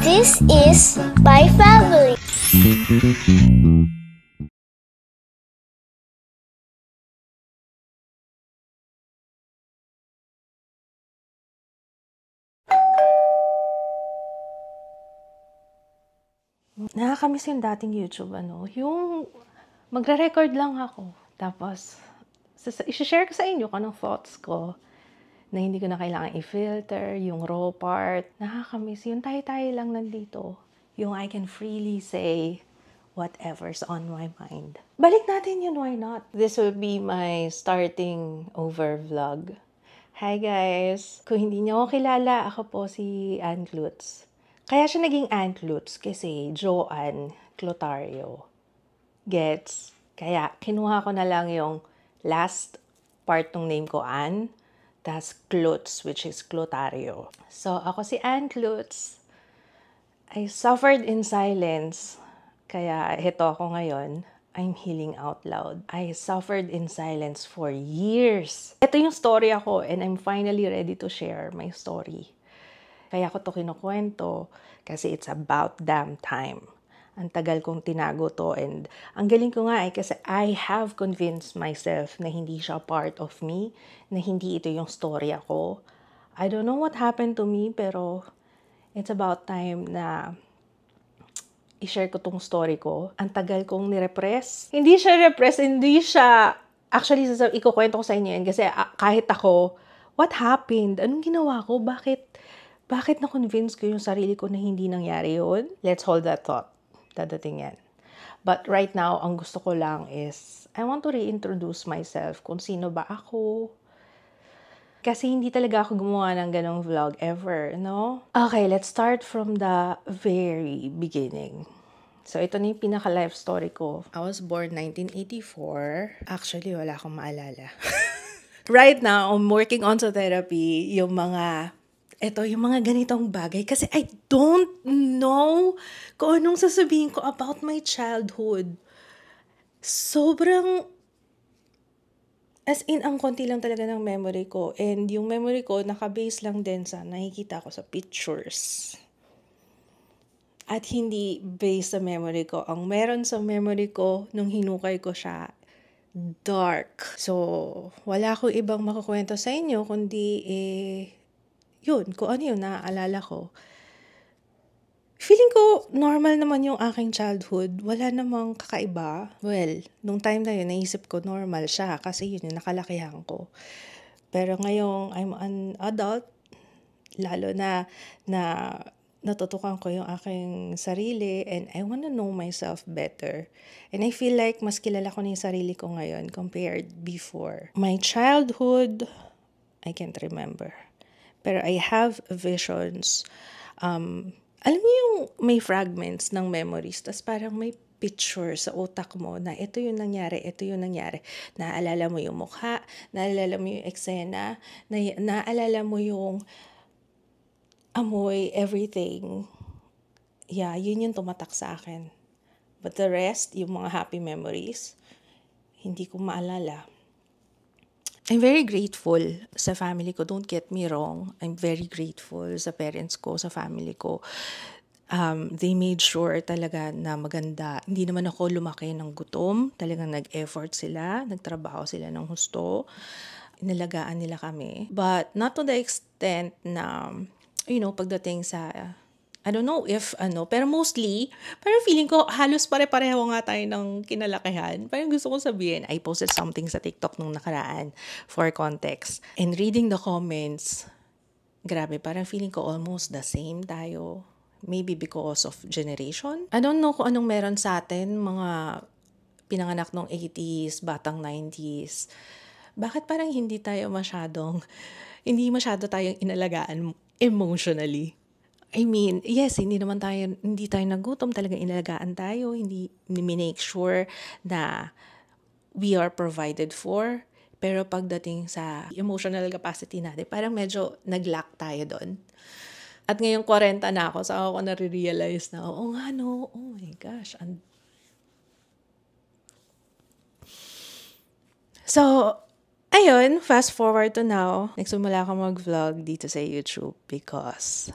This is my family. Nakakamiss yung dating YouTube, yung magre-record lang ako. Tapos, i-share ko sa inyo kung anong thoughts ko na hindi ko na kailangan i-filter, yung raw part. Nakakamiss. Yung tayo-tayo lang nandito. Yung I can freely say whatever's on my mind. Balik natin yun, why not? This will be my starting over vlog. Hi guys! Kung hindi niyo ako kilala, ako po si Ann Klutz. Kaya siya naging Ann Klutz kasi Joanne Clotario. Gets? Kaya kinuha ko na lang yung last part ng name ko, Ann, tas Klutz, which is Clotario. So, ako si Ann Klutz. I suffered in silence. Kaya heto ako ngayon. I'm healing out loud. I suffered in silence for years. Ito yung story ako and I'm finally ready to share my story. Kaya ko to kinukwento kasi it's about damn time. Ang tagal kong tinago to and ang galing ko nga kasi I have convinced myself na hindi siya part of me, na hindi ito yung story ako. I don't know what happened to me pero it's about time na i-share ko tong story ko. Ang tagal kong nirepress. Hindi siya repress, hindi siya... Actually, ikukwento ko sa inyo yan kasi kahit ako, what happened? Anong ginawa ko? Bakit na-convince ko yung sarili ko na hindi nangyari yun? Let's hold that thought. Dadating yan. But right now, ang gusto ko lang is, I want to reintroduce myself kung sino ba ako. Kasi hindi talaga ako gumawa ng ganong vlog ever, no? Okay, let's start from the very beginning. So, ito na yung pinaka-life story ko. I was born 1984. Actually, wala akong maalala. Right now, I'm working on sa therapy yung mga ganitong bagay. Kasi I don't know kung anong sasabihin ko about my childhood. Sobrang, as in, ang konti lang talaga ng memory ko. And yung memory ko, nakabase lang din sa nakikita ko sa pictures. At hindi based sa memory ko. Ang meron sa memory ko, nung hinukay ko siya, dark. So, wala akong ibang makukwento sa inyo, kundi yun, kung ano yung naaalala ko. Feeling ko normal naman yung aking childhood. Wala namang kakaiba. Well, nung time na yun, naisip ko normal siya kasi yun yung nakalakihan ko. Pero ngayong I'm an adult, lalo na natutukan ko yung aking sarili and I wanna know myself better. And I feel like mas kilala ko na yung sarili ko ngayon compared before. My childhood, I can't remember. Pero I have visions. Alam niyo yung may fragments ng memories, tas parang may picture sa utak mo na ito yung nangyari, ito yung nangyari. Naalala mo yung mukha, naalala mo yung eksena, naalala mo yung amoy, everything. Yeah, yun yung tumatak sa akin. But the rest, yung mga happy memories, hindi ko maalala. I'm very grateful sa family ko. Don't get me wrong. I'm very grateful sa parents ko, sa family ko. They made sure talaga na maganda. Hindi naman ako lumaki ng gutom. Talagang nag-effort sila. Nagtrabaho sila ng husto. Inalagaan nila kami. But not to the extent na, pagdating sa... I don't know if pero mostly, parang feeling ko halos pare-pareho nga tayo ng kinalakihan. Parang gusto ko sabihin, I posted something sa TikTok nung nakaraan for context. And reading the comments, grabe, parang feeling ko almost the same tayo. Maybe because of generation. I don't know kung anong meron sa atin, mga pinanganak nung 80s, batang 90s. Bakit parang hindi masyado tayong inalagaan emotionally? I mean, yes, hindi tayo nagutom, talagang inalagaan tayo, hindi make sure na we are provided for. Pero pagdating sa emotional capacity natin, parang medyo nag-lack tayo doon. At ngayong 40 na ako, saka ako nare-realize na, oh my gosh. So, ayun, fast forward to now, nagsimula ako mag-vlog dito sa YouTube because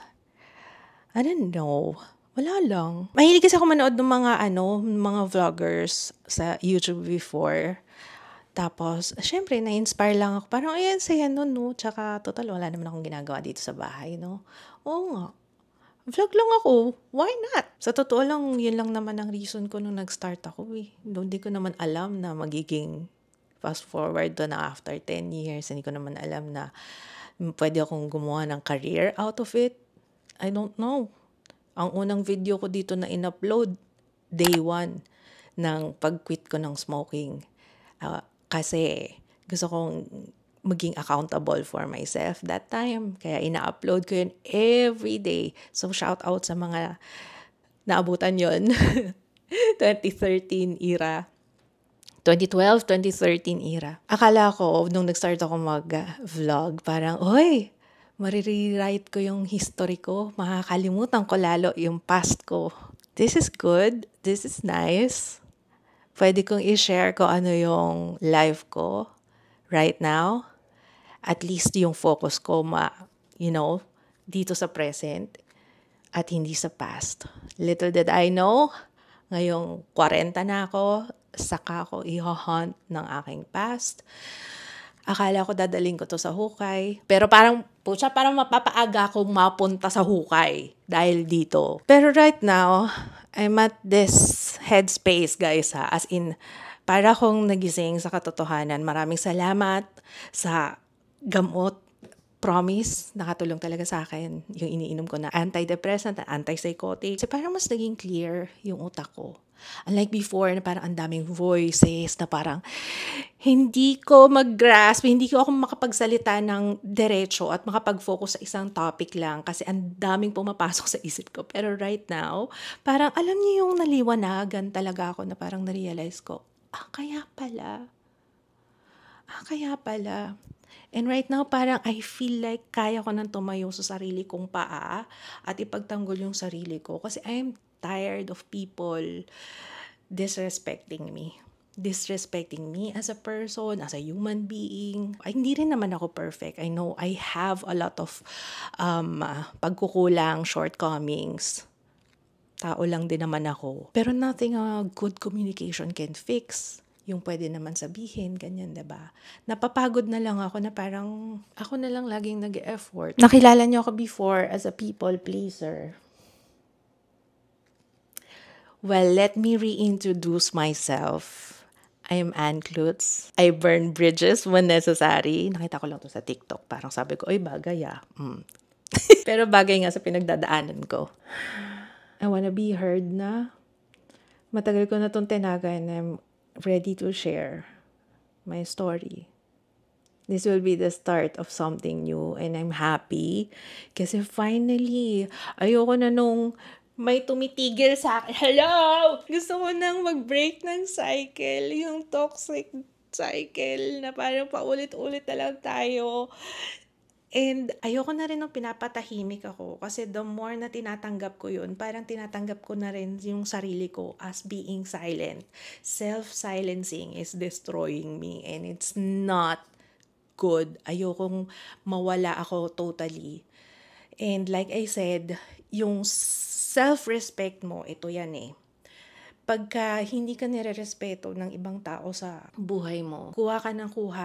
I don't know. Wala lang. Mahilig kasi ako manood ng mga vloggers sa YouTube before. Tapos, syempre, na-inspire lang ako. Parang, ayan, saya nun, no? Tsaka, total, wala naman akong ginagawa dito sa bahay, no? Oo nga. Vlog lang ako. Why not? Sa totoo lang, yun lang naman ang reason ko nung nag-start ako, eh. Hindi ko naman alam na magiging fast forward to na after 10 years. Hindi ko naman alam na pwede akong gumawa ng career out of it. I don't know. Ang unang video ko dito na in-upload, day 1 ng pag-quit ko ng smoking. Kasi gusto kong maging accountable for myself that time. Kaya ina-upload ko yun every day. So shout out sa mga naabutan yun. 2013 era. 2012, 2013 era. Akala ko, nung nag-start ako mag-vlog, parang, oy, marirewrite ko yung history ko. Makakalimutan ko lalo yung past ko. This is good. This is nice. Pwede kong i-share ko ano yung life ko right now. At least yung focus ko dito sa present at hindi sa past. Little did I know, ngayong 40 na ako, saka ako i-hunt ng aking past. Akala ko dadaling ko to sa hukay. Pero parang mapapaaga akong mapunta sa hukay dahil dito. Pero right now, I'm at this headspace, guys, ha. As in, para akong nagising sa katotohanan. Maraming salamat sa gamot. Promise, nakatulong talaga sa akin yung iniinom ko na antidepressant, antipsychotic. Kasi parang mas naging clear yung utak ko. Unlike before na parang ang daming voices na parang hindi ko mag-grasp, hindi ko ako makapagsalita ng diretso at makapag-focus sa isang topic lang kasi ang daming pumapasok sa isip ko. Pero right now, parang alam niyo yung naliwanagan talaga ako na parang na-realize ko, kaya pala. And right now, parang I feel like kaya ko nang tumayo sa sarili kong paa at ipagtanggol yung sarili ko kasi I'm tired of people disrespecting me. Disrespecting me as a person, as a human being. Ay, hindi rin naman ako perfect. I know I have a lot of pagkukulang, shortcomings. Tao lang din naman ako. Pero nothing good communication can fix. Yung pwede naman sabihin, ganyan, diba? Napapagod na lang ako na parang ako na lang laging nag-effort. Nakilala niyo ako before as a people pleaser. Well, let me reintroduce myself. I'm Ann Klutz. I burn bridges when necessary. Nakita ko lang to sa TikTok. Parang sabi ko, oy, bagay Pero bagay nga sa pinagdadaanan ko. I wanna be heard na. Matagal ko na itong tinaga and I'm ready to share my story. This will be the start of something new and I'm happy. Kasi finally, ayoko na nung may tumitigil sa akin. Hello! Gusto ko nang mag-break ng cycle. Yung toxic cycle na parang paulit-ulit na lang tayo. And ayoko na rin nung pinapatahimik ako. Kasi the more na tinatanggap ko yun, parang tinatanggap ko na rin yung sarili ko as being silent. Self-silencing is destroying me and it's not good. Ayokong mawala ako totally. And like I said, yung self-respect mo, ito yan eh. Pagka hindi ka nire-respeto ng ibang tao sa buhay mo, kuha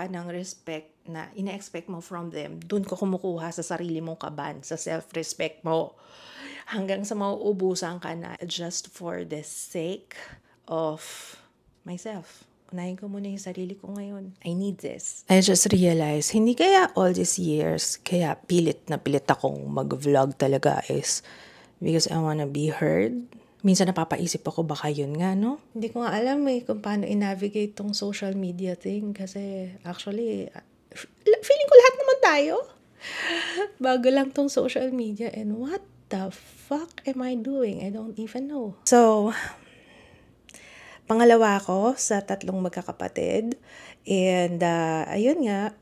ng respect na ina-expect mo from them. Doon ko kumukuha sa sarili mong kaban, sa self-respect mo. Hanggang sa mauubusan ka na just for the sake of myself. Unahin ko muna yung sarili ko ngayon. I need this. I just realized, hindi kaya all these years, kaya pilit akong mag-vlog talaga is because I wanna be heard. Minsan napapaisip ako, baka yun nga, no? Hindi ko nga alam kung paano i-navigate tong social media thing. Kasi actually, feeling ko lahat naman tayo. Bago lang tong social media. And what the fuck am I doing? I don't even know. So, pangalawa ako sa 3 magkakapatid. And ayun nga,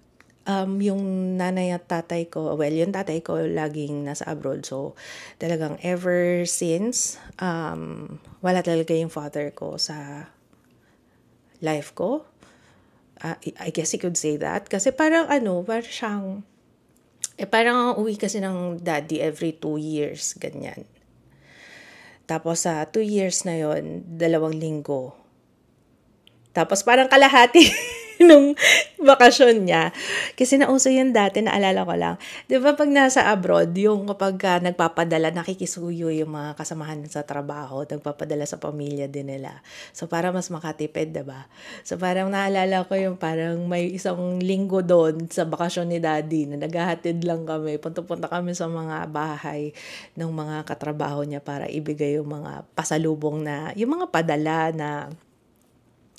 yung nanay at tatay ko, yung tatay ko laging nasa abroad. So, talagang ever since, wala talaga yung father ko sa life ko. I guess you could say that. Kasi parang parang siyang Parang uwi kasi ng daddy every 2 years, ganyan. Tapos sa 2 years na yon, 2 linggo. Tapos parang kalahati nung bakasyon niya. Kasi nauso yun dati, naalala ko lang. Di ba pag nasa abroad, yung kapag nagpapadala, nakikisuyo yung mga kasamahan sa trabaho, nagpapadala sa pamilya din nila. So para mas makatipid, di ba? So parang naalala ko yung parang may isang linggo doon sa bakasyon ni daddy na naghahatid lang kami. Punta-punta kami sa mga bahay ng mga katrabaho niya para ibigay yung mga pasalubong na, yung mga padala na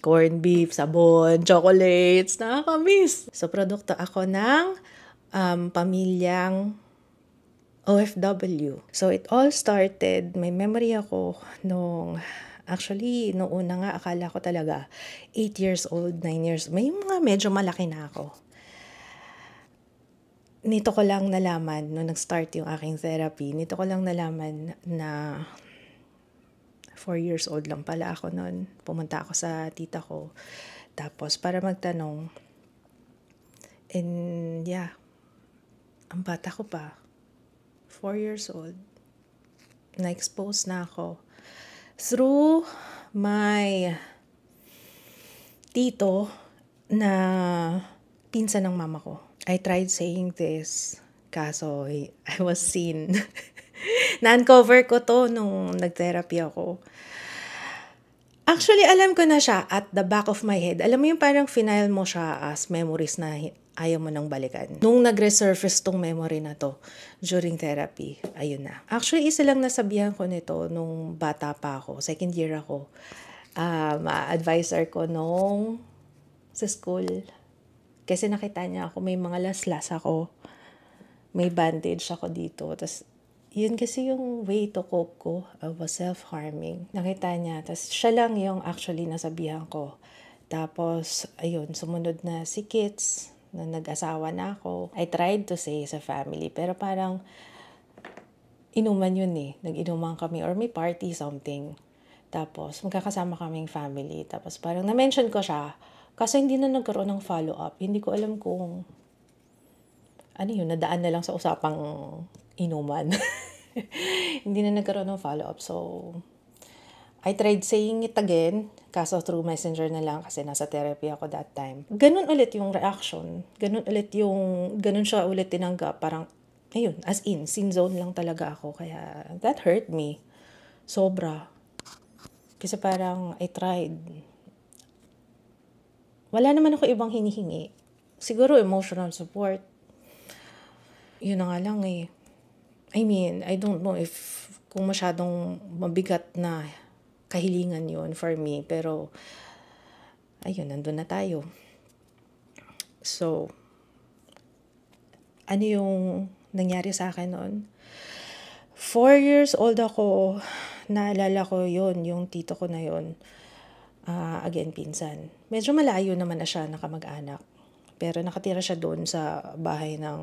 corned beef, sabon, chocolates, nakakamiss. So, produkto ako ng pamilyang OFW. So, it all started, may memory ako actually, noong una nga, akala ko talaga 8 years old, 9 years, may mga medyo malaki na ako. Nito ko lang nalaman, nung nag-start yung aking therapy, nito ko lang nalaman na 4 years old lang pala ako noon. Pumunta ako sa tita ko. Tapos, para magtanong. And yeah, ang bata ko pa. 4 years old. Na-expose na ako. Through my tito na pinsan ng mama ko. I tried saying this, kaso I was seen. Na-uncover ko to nung nag-therapy ako. Actually, alam ko na siya at the back of my head. Alam mo yung parang final mo siya as memories na ayaw mo nang balikan. Nung nag-resurface tong memory na to during therapy, ayun na. Actually, isa lang nasabihan ko nito nung bata pa ako. Second year ako. Advisor ko nung sa school. Kasi nakita niya ako, may mga laslas ako. May bandage ako dito. Tapos, yun kasi yung way to cope ko. I was self-harming. Nakita niya. Tapos siya lang yung actually nasabihan ko. Tapos, ayun, sumunod na si Kits, na nag-asawa na ako. I tried to say sa family, pero parang inuman yun eh. Nag-inuman kami or may party something. Tapos, magkakasama kaming family. Tapos parang na-mention ko siya. Kaso hindi na nagkaroon ng follow-up. Hindi ko alam kung ano yun, nadaan na lang sa usapang inuman. Hindi na nagkaroon ng follow-up. So, I tried saying it again. Kaso through messenger na lang kasi nasa therapy ako that time. Ganun ulit yung reaction. Ganun siya ulit tinanggap. Parang, ayun, as in, sin zone lang talaga ako. Kaya, that hurt me. Sobra. Kasi parang, I tried. Wala naman ako ibang hinihingi. Siguro emotional support. Yun na nga lang eh. I mean, I don't know if kung masyadong mabigat na kahilingan yun for me. Pero, ayun, nandun na tayo. So, ano yung nangyari sa akin noon? 4 years old ako, naalala ko yun, yung tito ko na yun. Again, pinsan. Medyo malayo naman na siya, nakamag-anak. Pero nakatira siya doon sa bahay ng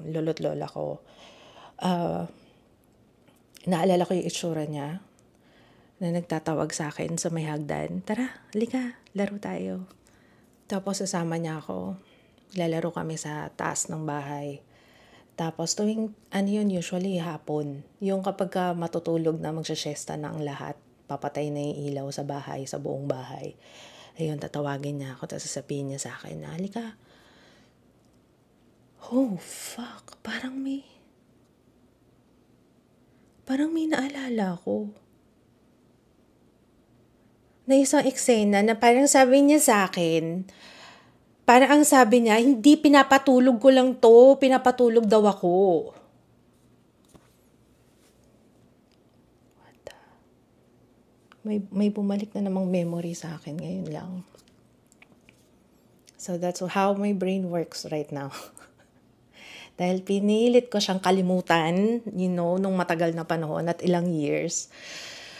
lolo't lola ko. Naalala ko yung itsura niya na nagtatawag sa akin sa may hagdan. Tara, halika, laro tayo. Tapos sasama niya ako. Lalaro kami sa taas ng bahay. Tapos tuwing, usually hapon. Yung kapag matutulog na magsasyesta na ang lahat, papatay na yung ilaw sa bahay, sa buong bahay. Ayun, tatawagin niya ako, tapos sasabihin niya sa akin na, halika. Oh, fuck. Parang may naalala ko. Na isang eksena na parang sabi niya sa akin, parang ang sabi niya, hindi pinapatulog ko lang to, pinapatulog daw ako. May bumalik na namang memory sa akin ngayon lang. So that's how my brain works right now. Dahil pinilit ko siyang kalimutan, nung matagal na panahon at ilang years.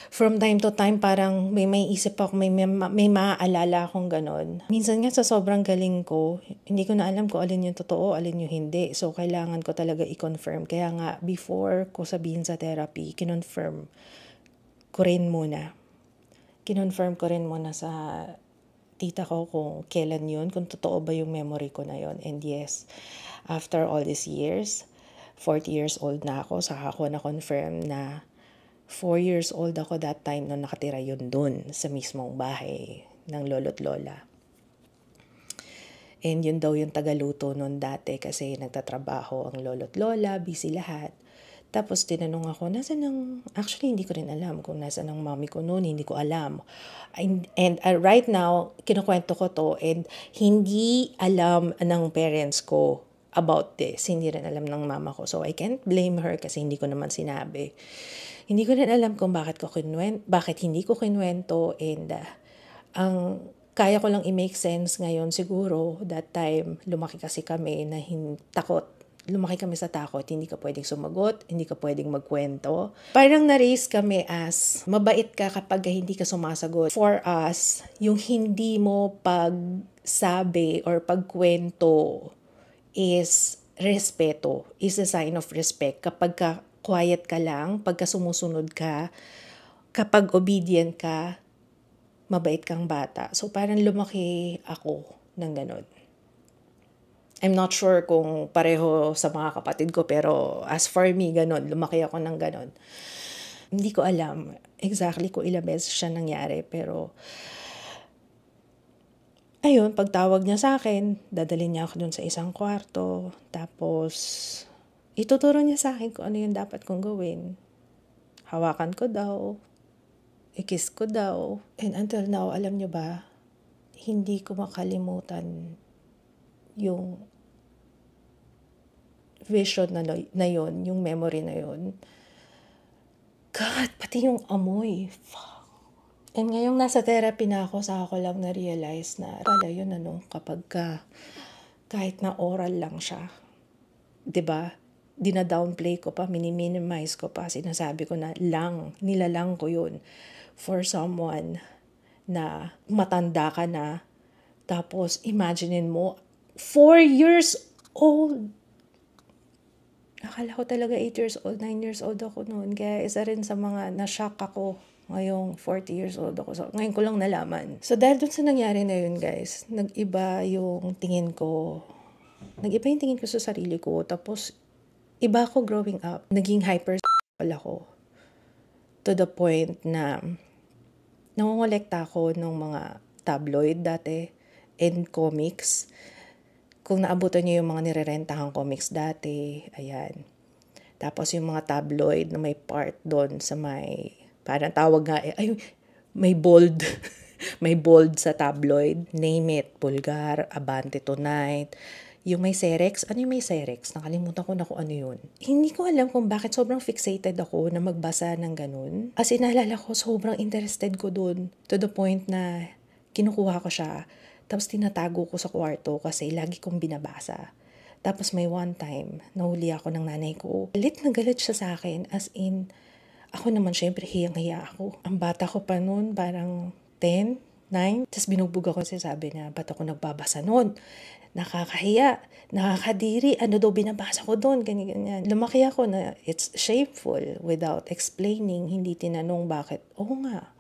From time to time, parang may isip ako, may maaalala akong ganon. Minsan nga sa sobrang galing ko, hindi ko na alam kung alin yung totoo, alin yung hindi. So, kailangan ko talaga i-confirm. Kaya nga, before ko sabihin sa therapy, kinonfirm ko rin muna. Kinonfirm ko rin muna sa tita ko kung kailan yun, kung totoo ba yung memory ko na yun. And yes, after all these years, 40 years old na ako, saka ako na-confirm na 4 years old ako that time nung nakatira yun dun sa mismong bahay ng lolo't lola. And yun daw yung tagaluto nun dati kasi nagtatrabaho ang lolo't lola, busy lahat. Tapos tinanong ako, actually hindi ko rin alam kung nasaan ang mommy ko noon, hindi ko alam. And right now, kinukwento ko to and hindi alam ng parents ko about this. Hindi rin alam ng mama ko. So I can't blame her kasi hindi ko naman sinabi. Hindi ko rin alam kung bakit hindi ko kinuwento and ang kaya ko lang i-make sense ngayon siguro that time lumaki kasi kami na takot. Lumaki kami sa takot, hindi ka pwedeng sumagot, hindi ka pwedeng magkwento. Parang na-raise kami as mabait ka kapag hindi ka sumasagot. For us, yung hindi mo pagsabi or pagkwento is respeto, is a sign of respect. Kapag quiet ka lang, pagka sumusunod ka, kapag obedient ka, mabait kang bata. So parang lumaki ako ng ganun. I'm not sure kung pareho sa mga kapatid ko, pero as for me, ganun. Lumaki ako ng ganun. Hindi ko alam exactly kung ilang beses siya nangyari, pero ayun, pagtawag niya sa akin, dadalhin niya ako dun sa isang kwarto, tapos ituturo niya sa akin kung ano yung dapat kong gawin. Hawakan ko daw, i-kiss ko daw. And until now, alam niyo ba, hindi ko makalimutan yung vision na yun, yung memory na yun. God, pati yung amoy. Fuck. And ngayong nasa therapy na ako, saka ko lang na-realize na pala yun kapag kahit na oral lang siya. 'Di ba? Dina-downplay ko pa, minimize ko pa, sinasabi ko na nilalang ko yun for someone na matanda ka na. Tapos, imaginein mo, 4 years old. Akala ko talaga 8 years old, 9 years old ako noon. Kaya isa rin sa mga na-shock ako ngayong 40 years old ako. So, ngayon ko lang nalaman. So, dahil dun sa nangyari na yun, guys, nag-iba yung tingin ko sa sarili ko. Tapos, iba ako growing up. Naging hyper ako. To the point na nangongolekta ako ng mga tabloid dati and comics. Kung naabutan niyo yung mga nirerentahang comics dati, ayan. Tapos yung mga tabloid na may part doon sa parang tawag nga, may bold. May bold sa tabloid. Name it, Pulgar, Abante Tonight. Yung may Cerex, ano yung may Cerex? Nakalimutan ko na kung ano yun. Hindi ko alam kung bakit sobrang fixated ako na magbasa ng ganun. As in, naalala ko, sobrang interested ko dun. To the point na kinukuha ko siya. Tapos tinatago ko sa kwarto kasi lagi kong binabasa. Tapos may one time, nahuli ako ng nanay ko. Galit na galit siya sa akin. As in, ako naman syempre hiyang-hiya ako. Ang bata ko pa noon, parang 10, 9. Tapos binugbog ako kasi sabi niya, ba't ako nagbabasa noon? Nakakahiya, nakakadiri, ano daw binabasa ko doon, ganyan. Lumaki ako na it's shameful without explaining, hindi tinanong bakit. Oo nga.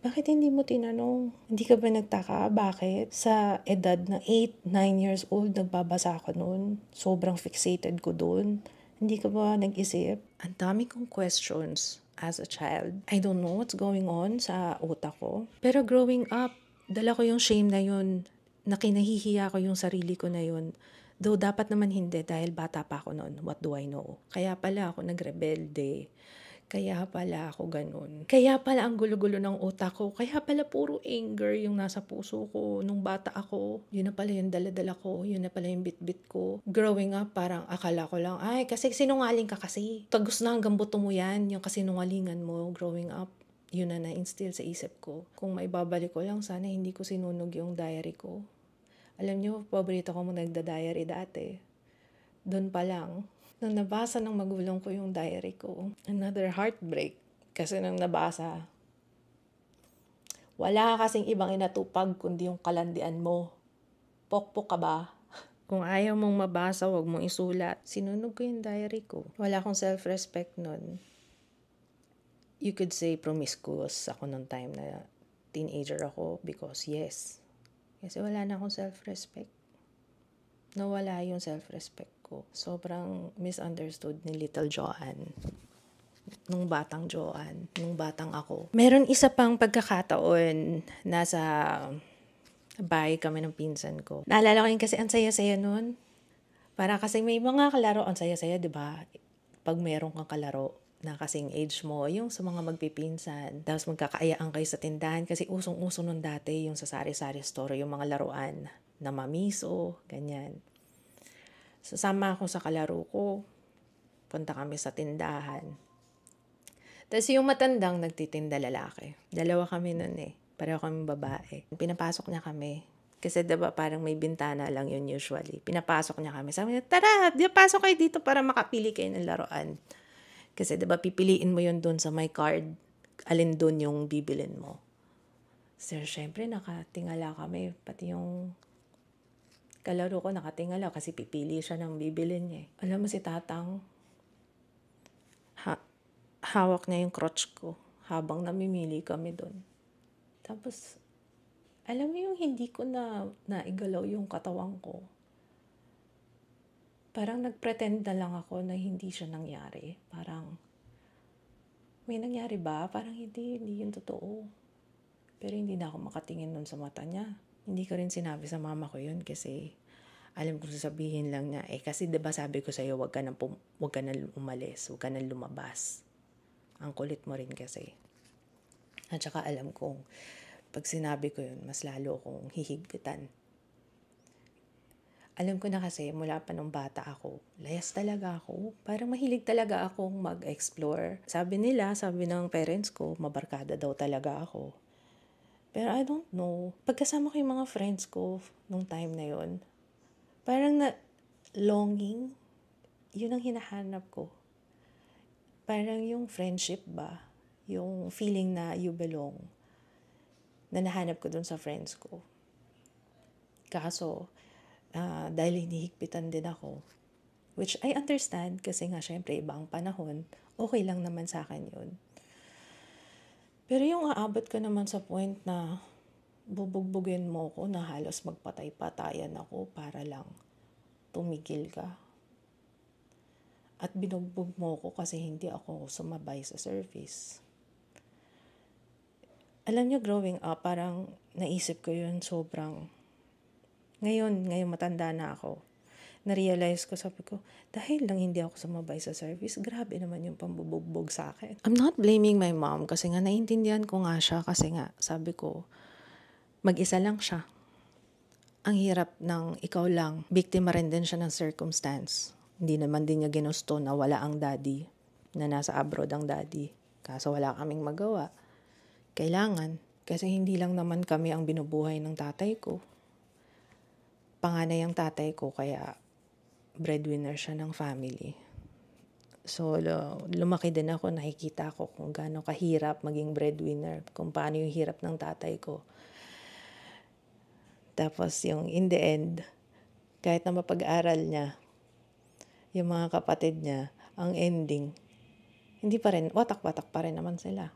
Bakit hindi mo tinanong? Hindi ka ba nagtaka? Bakit? Sa edad na 8, 9 years old, nagbabasa ako noon. Sobrang fixated ko doon. Hindi ka ba nag-isip? Ang dami kong questions as a child. I don't know what's going on sa utak ko. Pero growing up, dala ko yung shame na yun. Na kinahihiya ko yung sarili ko na yun. Though dapat naman hindi dahil bata pa ako noon. What do I know? Kaya pala ako nagrebelde. Kaya pala ako ganun. Kaya pala ang gulo-gulo ng utak ko. Kaya pala puro anger yung nasa puso ko nung bata ako. Yun na pala yung dala-dala ko. Yun na pala yung bit-bit ko. Growing up, parang akala ko lang, ay, kasi sinungaling ka kasi. Tagus na hanggang buto mo yan, yung kasinungalingan mo growing up. Yun na na-instill sa isip ko. Kung maibabalik ko lang, sana hindi ko sinunog yung diary ko. Alam nyo, paborito ko mong nagda-diary dati. Doon pa lang. Nung nabasa ng magulang ko yung diary ko, another heartbreak. Kasi nung nabasa, wala kasing ibang inatupag kundi yung kalandian mo. Pokpok ka ba? Kung ayaw mong mabasa, wag mong isulat. Sinunog ko yung diary ko. Wala akong self-respect nun. You could say promiscuous ako nung time na teenager ako because yes. Kasi wala na akong self-respect. Nawala yung self-respect ko. ko. Sobrang misunderstood ni Little Joanne. Nung batang Joanne, nung batang ako. Meron isa pang pagkakataon, nasa bahay kami ng pinsan ko. Naalala ko yun kasi ang saya-saya nun. Para kasi may mga kalaro, ang saya-saya, di ba? Pag meron kang kalaro na kasing age mo, yung sa mga magpipinsan, tapos magkakaayaan kayo sa tindahan kasi usong-uso nun dati yung sa sari-sari store, yung mga laruan na mamiso, ganyan. Sasama ako sa kalaro ko, punta kami sa tindahan. Tapos yung matandang nagtitinda lalaki. Dalawa kami nun eh. Pareho kami babae. Pinapasok niya kami. Kasi diba parang may bintana lang yun usually. Pinapasok niya kami. Sabi niya, tara, pasok kayo dito para makapili kayo ng laruan. Kasi diba pipiliin mo yun dun sa my card. Alin dun yung bibilin mo. Sir, syempre nakatingala kami. Pati yung kalaro ko nakatingala kasi pipili siya ng bibilin niya. Alam mo si Tatang, hawak niya yung crotch ko habang namimili kami doon. Tapos, alam mo yung hindi ko na naigalaw yung katawan ko. Parang nagpretend na lang ako na hindi siya nangyari. Parang, may nangyari ba? Parang hindi yun totoo. Pero hindi na ako makatingin nun sa mata niya. Hindi ko rin sinabi sa mama ko yun kasi alam ko sasabihin lang niya, kasi diba sabi ko sa'yo, wag ka nang umalis, wag ka nang lumabas. Ang kulit mo rin kasi. At saka alam kong pag sinabi ko yun, mas lalo akong hihigpitan. Alam ko na kasi mula pa nung bata ako, layas talaga ako. Parang mahilig talaga akong mag-explore. Sabi ng parents ko, mabarkada daw talaga ako. Pero I don't know. Pagkasama ko yung mga friends ko nung time na yun, parang longing, yun ang hinahanap ko. Parang yung friendship ba? Yung feeling na you belong. Na nahanap ko dun sa friends ko. Kaso, dahil hinihigpitan din ako, which I understand kasi nga syempre iba ang panahon, okay lang naman sa akin yun. Pero yung aabot ka naman sa point na bubugbugin mo ko na halos magpatay-patayan ako para lang tumigil ka. At binugbog mo ko kasi hindi ako sumabay sa service. Alam niyo, growing up, parang naisip ko yun sobrang. Ngayon matanda na ako. Na-realize ko, sabi ko, dahil lang hindi ako sumabay sa service, grabe naman yung pambubugbog sa akin. I'm not blaming my mom kasi nga naiintindihan ko nga siya kasi nga, sabi ko, mag-isa lang siya. Ang hirap ng ikaw lang, biktima rin din siya ng circumstance. Hindi naman din niya ginusto na wala ang daddy, na nasa abroad ang daddy. Kaso wala kaming magawa. Kailangan. Kasi hindi lang naman kami ang binubuhay ng tatay ko. Panganay ang tatay ko, kaya breadwinner siya ng family. So, lumaki din ako, nakikita ko kung gaano kahirap maging breadwinner, kung paano yung hirap ng tatay ko. Tapos yung in the end, kahit na mapag-aral niya, yung mga kapatid niya, ang ending, hindi pa rin, watak-watak pa rin naman sila.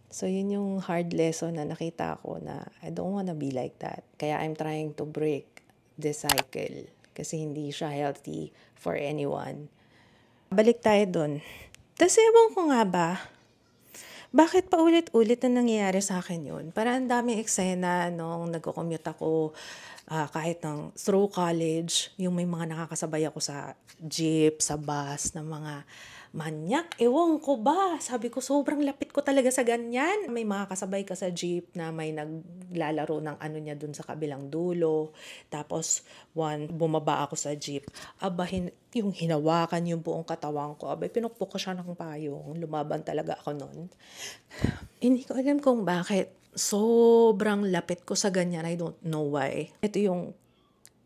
So, yun yung hard lesson na nakita ko na I don't wanna be like that. Kaya I'm trying to break this cycle kasi hindi siya healthy for anyone. Balik tayo dun. Tapos ewan ko nga ba, bakit pa ulit-ulit na nangyayari sa akin yun? Parang ang daming eksena nung nagko-commute ako, kahit through college, yung may mga nakakasabay ako sa jeep, sa bus, na mga manyak. Ewan ko ba? Sabi ko, sobrang lapit ko talaga sa ganyan. May mga kasabay ka sa jeep na may naglalaro ng ano niya dun sa kabilang dulo. Tapos, bumaba ako sa jeep. Yung hinawakan yung buong katawan ko. Pinukpok ko siya ng payong. Lumaban talaga ako nun. Hindi ko alam kung bakit. Sobrang lapit ko sa ganyan. I don't know why. Ito yung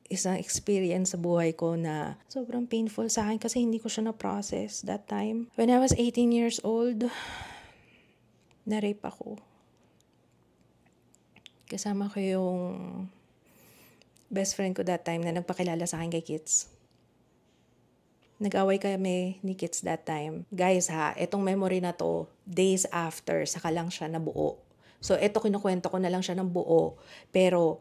isang experience sa buhay ko na sobrang painful sa akin kasi hindi ko siya na-process that time. When I was 18 years old, na-rape ako. Kasama ko yung best friend ko that time na nagpakilala sa akin kay Kits. Nag-away kami ni Kits that time. Guys ha, etong memory na to, days after, saka lang siya nabuo. So, eto kinukwento ko na lang siya ng buo. Pero,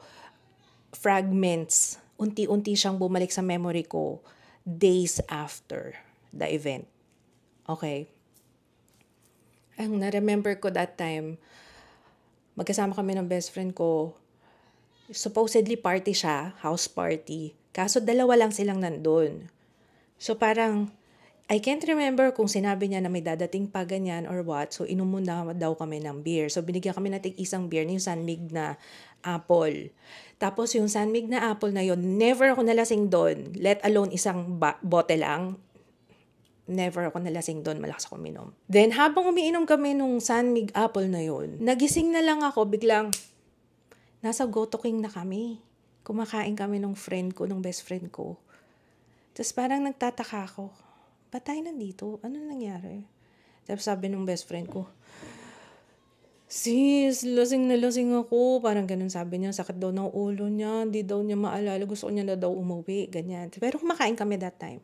fragments, unti-unti siyang bumalik sa memory ko days after the event. Okay? Ang na-remember ko that time, magkasama kami ng best friend ko. Supposedly party siya, house party. Kaso dalawa lang silang nandun. So parang, I can't remember kung sinabi niya na may dadating pa ganyan or what. So inom muna daw kami ng beer. So binigyan kami natin isang beer, yung San Mig na apple. Tapos yung San Mig na apple na yon, never ako nalasing doon. Let alone isang bote lang. Never ako nalasing doon, malakas ako minom. Then habang umiinom kami nung San Mig apple na yon, nagising na lang ako, biglang nasa Goto King na kami. Kumakain kami nung friend ko, nung best friend ko. Tapos parang nagtataka ako, ba't tayo nandito? Ano nangyari? Tapos sabi nung best friend ko, sis, lasing na lasing ako. Parang ganun sabi niya, sakit daw ng ulo niya, hindi daw niya maalala, gusto niya na daw umuwi, ganyan. Pero kumakain kami that time.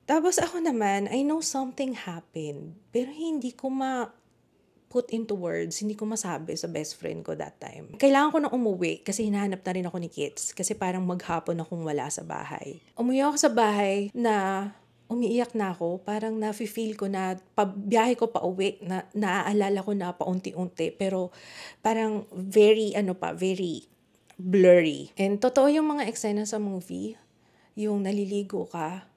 Tapos ako naman, I know something happened, pero hindi ko put into words, hindi ko masabi sa best friend ko that time. Kailangan ko na umuwi kasi hinahanap na rin ako ni Kits kasi parang maghapon akong wala sa bahay. Umuwi ako sa bahay na umiiyak na ako, parang nafe-feel ko na biyahe ko pa uwi, na naaalala ko na paunti-unti, pero parang very blurry. And totoo yung mga eksena sa movie, yung naliligo ka,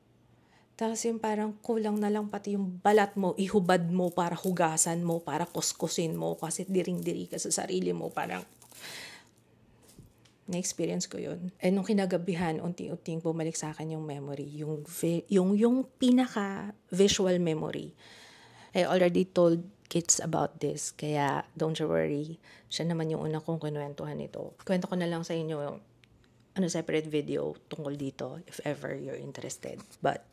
tapos yung parang kulang na lang pati yung balat mo, ihubad mo para hugasan mo, para kuskusin mo, kasi diring-diri ka sa sarili mo, parang na-experience ko yun. And nung kinagabihan, unti-unting bumalik sa akin yung memory, yung pinaka-visual memory. I already told Kits about this, kaya don't you worry, siya naman yung una kong kinuwentuhan nito. Kwento ko na lang sa inyo yung separate video tungkol dito if ever you're interested. But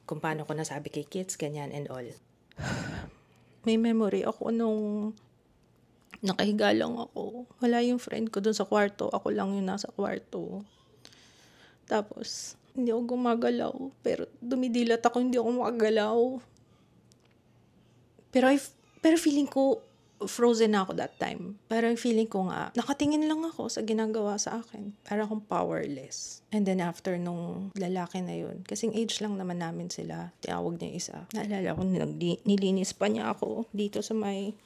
kung paano ko nasabi kay Kits, ganyan and all. May memory ako nung nakahiga lang ako. Wala yung friend ko dun sa kwarto. Ako lang yung nasa kwarto. Tapos, hindi ako gumagalaw. Pero dumidilat ako, hindi ako makagalaw. Pero feeling ko, frozen na ako that time. Parang feeling ko nga, nakatingin lang ako sa ginagawa sa akin. Parang akong powerless. And then after nung lalaki na yun, kasing age lang naman namin sila, tinawag niya isa. Naalala ko, nilinis pa niya ako dito sa may...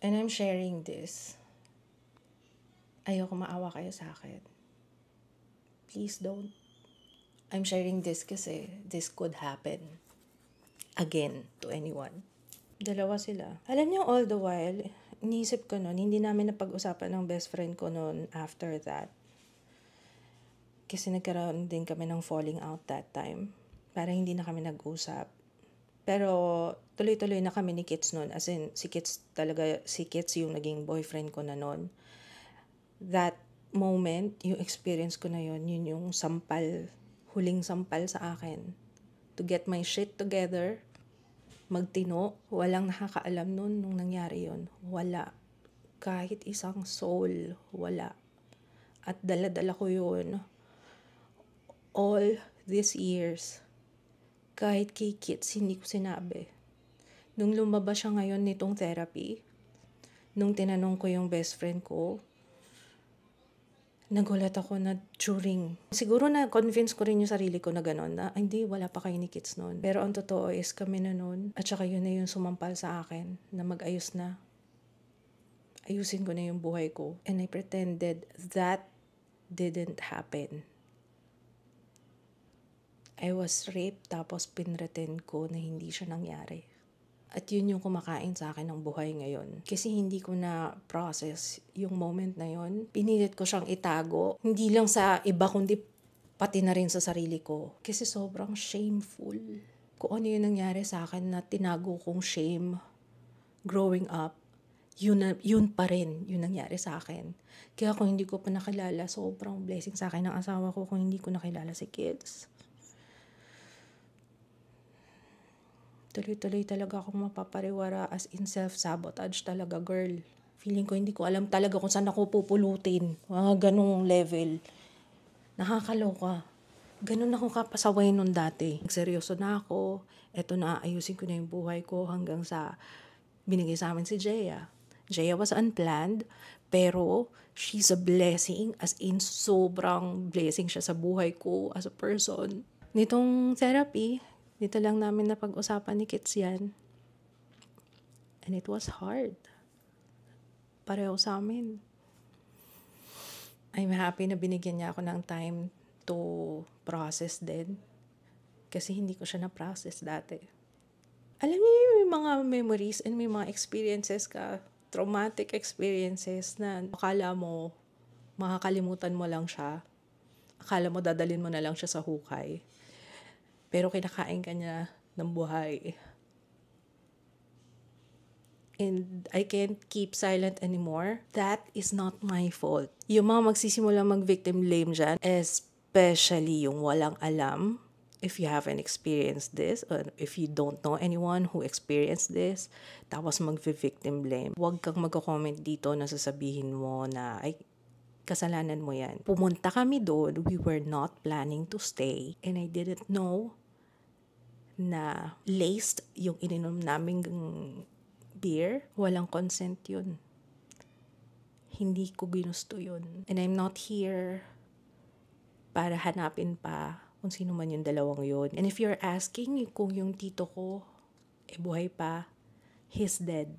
And I'm sharing this. Ayoko maawa kayo sa akin. Please don't. I'm sharing this kasi this could happen again to anyone. Dalawa sila. Alam niyo, all the while, iniisip ko nun, hindi namin napag-usapan ng best friend ko nun after that. Kasi nagkaroon din kami ng falling out that time. Parang hindi na kami nag-usap. Pero tuloy-tuloy na kami ni Kits nun. As in, si Kits yung naging boyfriend ko na nun. That moment, yung experience ko na yun yung huling sampal sa akin. To get my shit together, magtino, walang nakakaalam nun nung nangyari yun. Wala. Kahit isang soul, wala. At dala-dala ko yun all these years. Kahit kay Kits, hindi ko sinabi. Nung lumabas siya ngayon nitong therapy, nung tinanong ko yung best friend ko, nagulat ako na siguro na-convince ko rin yung sarili ko na gano'n, na hindi, wala pa kayo ni Kits noon. Pero ang totoo is kami na noon, at saka yun na yung sumampal sa akin, na mag-ayos na. Ayusin ko na yung buhay ko. And I pretended that didn't happen. I was raped, tapos pinretend ko na hindi siya nangyari. At yun yung kumakain sa akin ng buhay ngayon. Kasi hindi ko na process yung moment na yun. Pinilit ko siyang itago. Hindi lang sa iba, kundi pati na rin sa sarili ko. Kasi sobrang shameful. Kung ano yung nangyari sa akin na tinago kong shame growing up, yun pa rin yung nangyari sa akin. Kaya kung hindi ko pa nakilala, sobrang blessing sa akin ng asawa ko kung hindi ko nakilala si Kits. Tuloy-tuloy talaga akong mapapariwara, as in self-sabotage talaga, girl. Feeling ko hindi ko alam talaga kung saan ako pupulutin. Mga ganung level. Nakakaloka. Ganun ako kapasaway nun dati. Seryoso na ako. Eto na, ayusin ko na yung buhay ko hanggang sa binigay sa amin si Jaya. Jaya was unplanned, pero she's a blessing, as in sobrang blessing siya sa buhay ko as a person. Nitong therapy, dito lang namin napag-usapan ni Kits yan. And it was hard. Pareho sa amin. I'm happy na binigyan niya ako ng time to process din. Kasi hindi ko siya na-process dati. Alam niyo may mga memories and may mga experiences ka, traumatic experiences na akala mo makakalimutan mo lang siya. Akala mo dadalhin mo na lang siya sa hukay. Pero kinakain ka niya ng buhay. And I can't keep silent anymore. That is not my fault. Yung mga magsisimula mag-victim blame dyan, especially yung walang alam, if you haven't experienced this, or if you don't know anyone who experienced this, tapos mag-victim blame, huwag kang magko-comment dito na sasabihin mo na, ay, kasalanan mo yan. Pumunta kami doon, we were not planning to stay, and I didn't know na laced yung ininom naming beer. Walang consent yun. Hindi ko ginusto yun. And I'm not here para hanapin pa kung sino man yung dalawang yun. And if you're asking kung yung tito ko buhay pa, he's dead.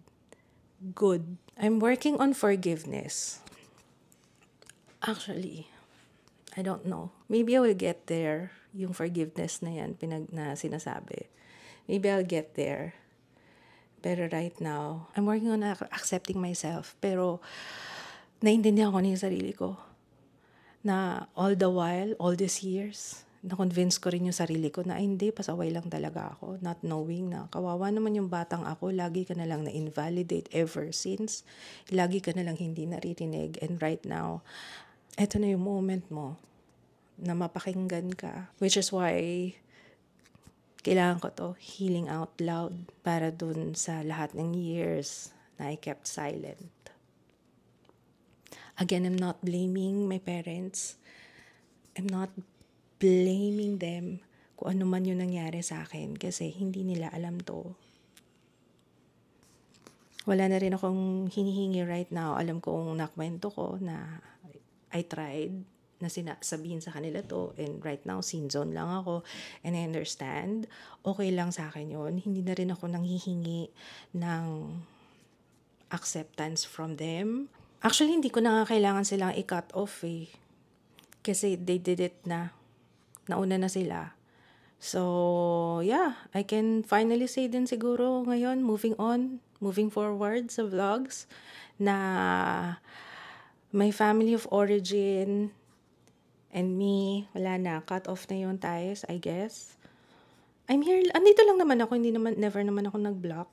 Good. I'm working on forgiveness. Actually, I don't know. Maybe I will get there. Yung forgiveness na yan, na sinasabi. Maybe I'll get there. Pero right now, I'm working on accepting myself. Pero naiintindihan ko na yung sarili ko. Na all the while, all these years, na-convince ko rin yung sarili ko na hindi, pasaway lang talaga ako. Not knowing na kawawa naman yung batang ako, lagi ka na lang na-invalidate ever since. Lagi ka na lang hindi naririnig. And right now, eto na yung moment mo na mapakinggan ka. Which is why kailangan ko to, healing out loud, para dun sa lahat ng years na I kept silent. Again, I'm not blaming my parents. I'm not blaming them kung ano man yung nangyari sa akin kasi hindi nila alam to. Wala na rin akong hinihingi right now. Alam kong nakwento ko na I tried na sabihin sa kanila to, and right now scene zone lang ako, and I understand. Okay lang sa akin yun. Hindi na rin ako nanghihingi ng acceptance from them. Actually, hindi ko na nga kailangan silang i-cut off eh. Kasi they did it na. Nauna na sila. So, yeah, I can finally say din siguro ngayon, moving forward sa vlogs, na my family of origin and me, wala na, cut off na yung ties, I guess. I'm here, andito lang naman ako, never naman ako nag-block.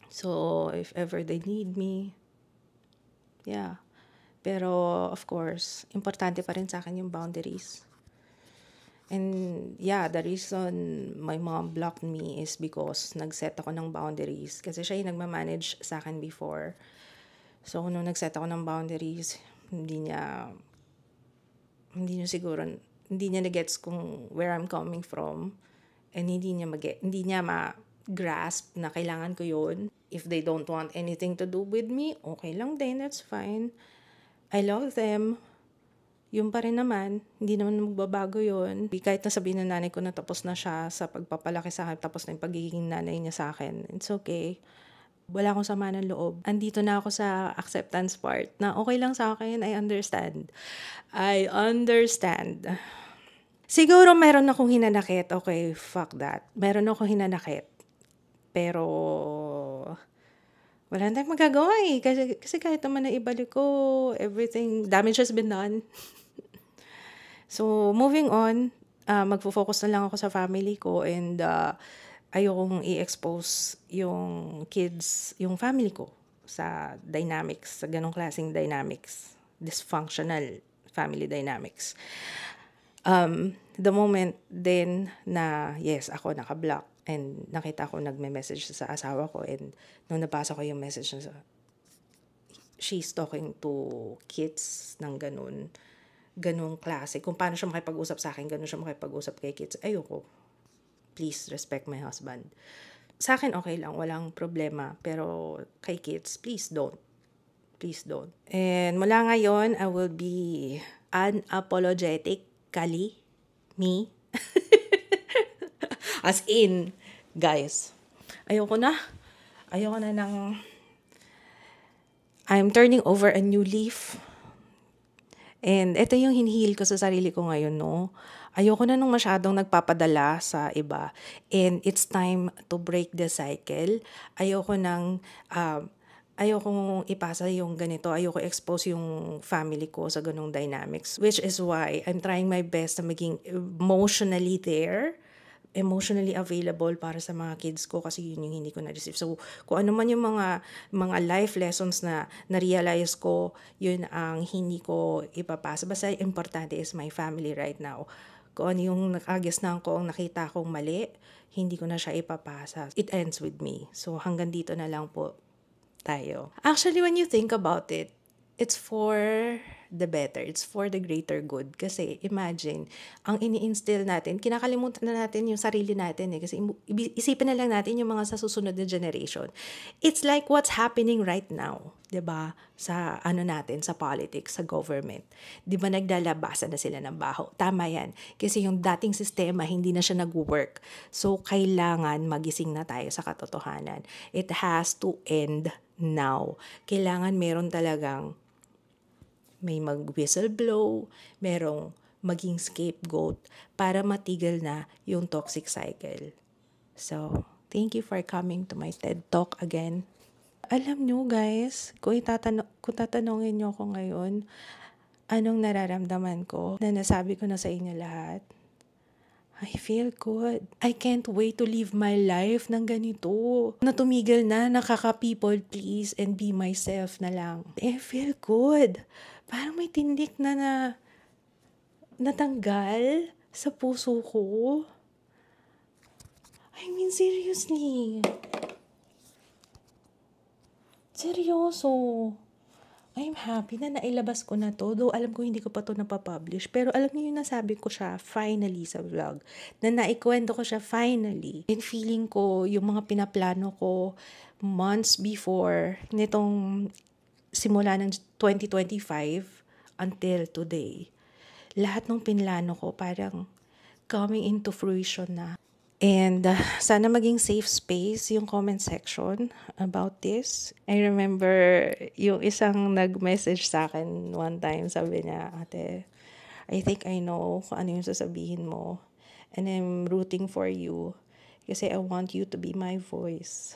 So, if ever they need me, yeah. Pero, of course, importante pa rin sa akin yung boundaries. And yeah, the reason my mom blocked me is because nag-set ako ng boundaries. Kasi siya yung nagmamanage sa akin before. So, nung nag-set ako ng boundaries, hindi niya na-gets kung where I'm coming from. And hindi niya ma-grasp na kailangan ko yun. If they don't want anything to do with me, okay lang din, that's fine. I love them. Yung pa rin naman, hindi naman magbabago yun. Kahit na sabihin ng nanay ko na tapos na siya sa pagpapalaki sa akin, tapos na yung pagiging nanay niya sa akin, it's okay. Wala akong sama ng loob. Andito na ako sa acceptance part na okay lang sa akin, I understand. Siguro meron akong hinanakit. Okay, fuck that. Meron akong hinanakit. Pero wala na tayong magagawa eh. Kasi kahit naman na ibalik ko, everything, damage has been done. So, moving on, magfo-focus na lang ako sa family ko, and ayokong i-expose yung kids, yung family ko sa dynamics, sa ganong klaseng dynamics, dysfunctional family dynamics. The moment then na yes, ako naka-block, and nakita ko nagme-message sa asawa ko, and nung nabasa ko yung message na she's talking to kids ng ganung klase. Kung paano siya makipag-usap sa akin, ganun siya makipag-usap kay kids. Ayoko. Please respect my husband. Sa akin okay lang, walang problema. Pero kay kids, please don't. Please don't. And mula ngayon, I will be unapologetically me. As in, guys, ayoko na. Ayoko na ng... I'm turning over a new leaf. And ito yung hinihil ko sa sarili ko ngayon, no? Ayoko na nung masyadong nagpapadala sa iba. And it's time to break the cycle. Ayokong ipasa yung ganito. Ayoko expose yung family ko sa ganong dynamics. Which is why I'm trying my best na maging emotionally there, emotionally available para sa mga kids ko kasi yun yung hindi ko na-receive. So, kung ano man yung mga life lessons na na-realize ko, yun ang hindi ko ipapasa. Basta importante is my family right now. Kung ano yung nakagisnan ko, ang nakita kong mali, hindi ko na siya ipapasa. It ends with me. So, hanggang dito na lang po tayo. Actually, when you think about it, it's for the better. It's for the greater good. Kasi imagine, ang ini-instill natin, kinakalimutan na natin yung sarili natin eh. Kasi isipin na lang natin yung mga sa susunod na generation. It's like what's happening right now. 'Di ba? Sa natin, sa politics, sa government. 'Di ba naglalabasan na sila ng baho? Tama yan. Kasi yung dating sistema, hindi na siya nag-work. So, kailangan magising na tayo sa katotohanan. It has to end now. Kailangan meron talagang may mag-whistleblow, merong maging scapegoat para matigil na yung toxic cycle. So, thank you for coming to my TED Talk again. Alam nyo guys, kung tatanungin nyo ako ngayon, anong nararamdaman ko na nasabi ko na sa inyo lahat? I feel good. I can't wait to live my life ng ganito. Na tumigil na, nakaka-people please and be myself na lang. I feel good. Parang may tindik na natanggal sa puso ko. I mean, seriously. Seryoso. I'm happy na nailabas ko na to. Though alam ko hindi ko pa to napapublish. Pero alam niyo yung nasabi ko siya finally sa vlog. Na naikwento ko siya finally. And feeling ko yung mga pinaplano ko months before nitong simula ng 2025 until today. Lahat ng pinlano ko parang coming into fruition na. And sana maging safe space yung comment section about this. I remember yung isang nag-message sa akin one time, sabi niya, ate, I think I know kung ano yung sasabihin mo. And I'm rooting for you kasi I want you to be my voice.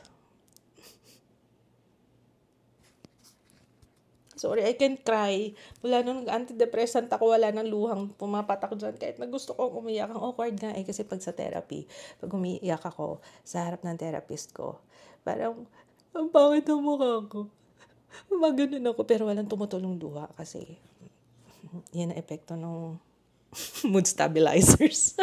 Sorry, I can't cry. Wala nung antidepressant ako, wala nang luhang pumapatak dyan. Kahit na gusto kong umiyak, ang awkward nga eh. Kasi pag sa therapy, pag umiiyak ako sa harap ng therapist ko, parang, ang pangit ang mukha ko. Maganon ako, pero walang tumutulong luha kasi yan ang epekto ng mood stabilizers.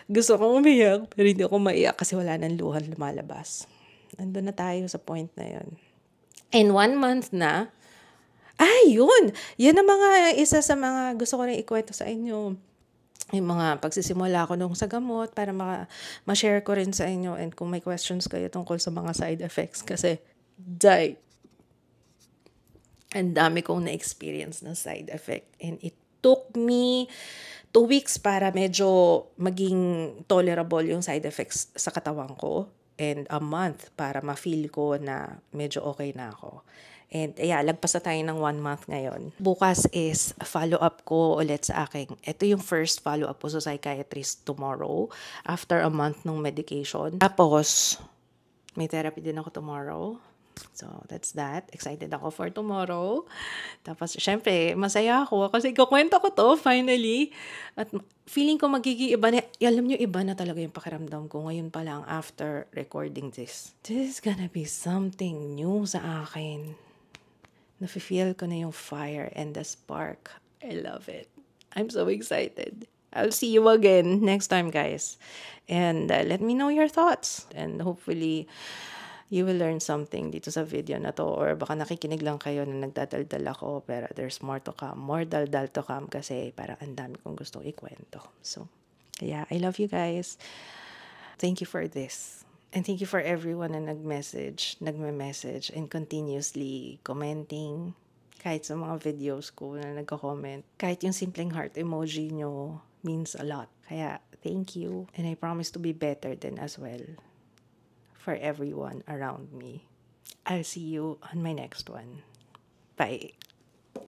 Gusto kong umiyak, pero hindi ako maiyak kasi wala nang luhan lumalabas. Andun na tayo sa point na yun. And 1 month na, yun! Yan ang isa sa mga gusto ko rin ikwento sa inyo. Yung mga pagsisimula ko nung sa gamot para ma-share ko rin sa inyo and kung may questions kayo tungkol sa mga side effects kasi ang dami kong na-experience ng side effect and it took me 2 weeks para medyo maging tolerable yung side effects sa katawan ko. And a month para ma-feel ko na medyo okay na ako. And lagpas na tayo ng 1 month ngayon. Bukas is follow-up ko ulit sa akin. Ito yung first follow-up ko sa psychiatrist tomorrow after a month ng medication. Tapos, may therapy din ako tomorrow. So, that's that. Excited ako for tomorrow. Tapos, syempre, masaya ako kasi kukwento ko to finally. At feeling ko magiging iba na, alam nyo, iba na talaga yung pakiramdam ko ngayon pa lang after recording this. This is gonna be something new sa akin. Nafe-feel ko na yung fire and the spark. I love it. I'm so excited. I'll see you again next time, guys. And let me know your thoughts. And hopefully, you will learn something dito sa video na to or baka nakikinig lang kayo na nagdadaldal ako pero there's more to come, more daldal to come kasi parang ang dami kong gustong ikwento. So, I love you guys. Thank you for this. And thank you for everyone na nagme-message, and continuously commenting. Kahit sa mga videos ko na nagko-comment. Kahit yung simpleng heart emoji nyo means a lot. Kaya, thank you. And I promise to be better then as well for everyone around me. I'll see you on my next one. Bye.